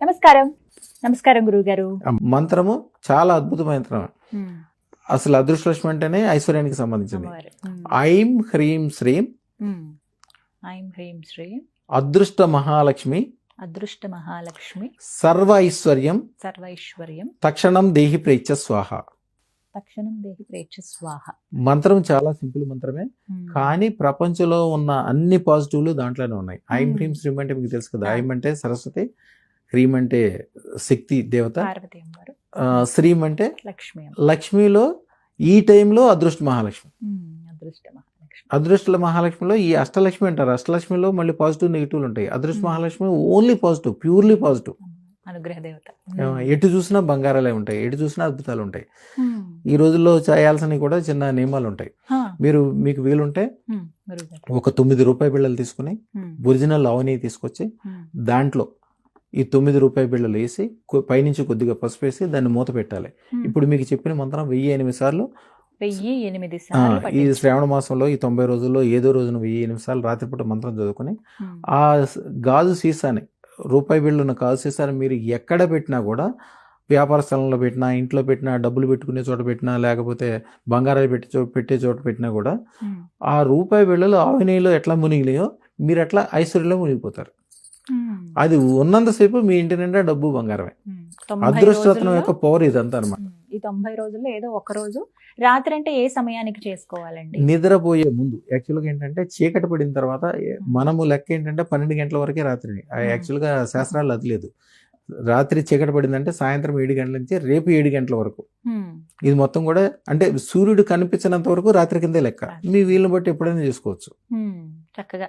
నమస్కారం. నమస్కారం గురువు గారు. మంత్రము చాలా అద్భుతమైన మంత్రం. అసలు అదృష్టలక్ష్మి అంటేనే ఐశ్వర్యానికి సంబంధించింది. ఐం హ్రీం శ్రీం ఐం హ్రీం శ్రీం అదృష్ట మహాలక్ష్మి అదృష్ట మహాలక్ష్మి సర్వ ఐశ్వర్యం సర్వైశ్వర్యం తక్షణం దేహి ప్రేచ్ఛ స్వాహ. తక్షణం దేహి ప్రేచ్ఛ స్వాహ. మంత్రం చాలా సింపుల్ మంత్రమే, కానీ ప్రపంచంలో ఉన్న అన్ని పాజిటివ్లు దాంట్లోనే ఉన్నాయి. ఐం హ్రీం శ్రీం అంటే మీకు తెలుసు కదా. ఐం అంటే సరస్వతి, హ్రీం అంటే శక్తి దేవత, పార్వతీ అమ్మవారు, శ్రీం అంటే లక్ష్మి. లక్ష్మిలో ఈ టైంలో అదృష్ట మహాలక్ష్మి. అదృష్ట మహాలక్ష్మి. అదృష్ట మహాలక్ష్మిలో ఈ అష్టలక్ష్మి అంటారు. అష్టలక్ష్మిలో మళ్ళీ పాజిటివ్ నెగిటివ్లు ఉంటాయి. అదృష్ట Mahalakshmi only positive, purely positive. అనుగ్రహ దేవత. ఎటు చూసినా బంగారాలే ఉంటాయి, ఎటు చూసినా అద్భుతాలు ఉంటాయి. ఈ రోజుల్లో చేయాల్సినవి కూడా చిన్న నియమాలు ఉంటాయి. మీకు వీలుంటే ఒక 9 రూపాయి బిళ్ళలు తీసుకుని ఒరిజినల్ అవని తీసుకొచ్చి దాంట్లో ఈ 9 రూపాయి బిళ్ళలు వేసి పైనుంచి కొద్దిగా పసుపు వేసి దాన్ని మూత పెట్టాలి. ఇప్పుడు మీకు చెప్పిన మంత్రం 1008 సార్లు. 1008 సార్లు ఈ శ్రావణ మాసంలో ఈ 90 రోజుల్లో ఏదో రోజున 1008 సార్లు రాత్రిపూట మంత్రం చదువుకుని ఆ గాజు సీసాని, రూపాయి బిళ్ళ ఉన్న గాజు సీసాని మీరు ఎక్కడ పెట్టినా కూడా, వ్యాపార స్థలంలో పెట్టినా, ఇంట్లో పెట్టినా, డబ్బులు పెట్టుకునే చోట పెట్టినా, లేకపోతే బంగారాలు పెట్టే చోట పెట్టినా కూడా ఆ రూపాయి బిళ్ళలు ఆవినీలో ఎట్లా మునిగినాయో మీరు అట్లా ఐశ్వర్యంలో మునిగిపోతారు. అది ఉన్నంతసేపు మీ ఇంటి నిండా డబ్బు బంగారమే. అదృష్టరత్నం యొక్క పవర్ ఇదంతా అనమాట. ఈ 90 రోజుల్లో ఏదో ఒక రోజు రాత్రి అంటే ఏ సమయానికి చేసుకోవాలండి? నిద్రపోయే ముందు. యాక్చువల్గా ఏంటంటే చీకటి పడిన తర్వాత మనము లెక్క ఏంటంటే 12 గంటల వరకే రాత్రి. యాక్చువల్గా శాస్త్రాలు అది లేదు. రాత్రి చీకటి పడిందంటే సాయంత్రం 7 గంటల నుంచి రేపు 7 గంటల వరకు. ఇది మొత్తం కూడా అంటే సూర్యుడు కనిపించినంత వరకు రాత్రి కిందే లెక్క. మీ వీలుని బట్టి ఎప్పుడైనా చేసుకోవచ్చు. చక్కగా